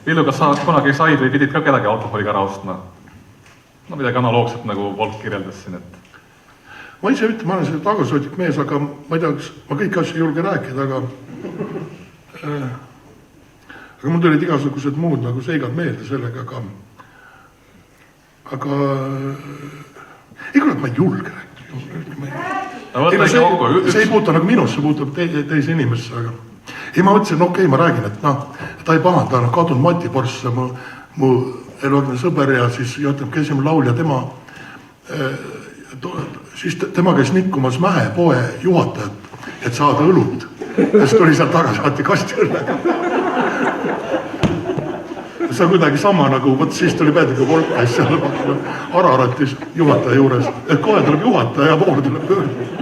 Villu, kas sa kunagi said või pidid ka kedagi alkoholiga ära ostma? No midagi analoogset nagu Volk kirjeldas siin, et... Ma ise ütlen, ma olen selle tagasihoidlik mees, aga ma ei tea, kas ma kõiki asju ei julge rääkida, aga mul tulid igasugused muud nagu seigad meelde sellega, aga ei kurat, ma ei julge rääkida. See ei puuta nagu minust, see puutab teise inimesse, aga ei, ma mõtlesin, okei, ma räägin, et ta ei pahanda, kadunud Mati Porss, mu eluaegne sõber ja siis kes mu laulja, siis tema käis nikkumas Mähepoe juhatajat, et saada õlut. Ja siis tuli sealt tagasi, saati kasti õllega. See on kuidagi sama nagu, võt siis tuli Peetriga Volk käis seal Araratis juhataja juures, et kohe tuleb juhataja ja poole tuleb pöörd.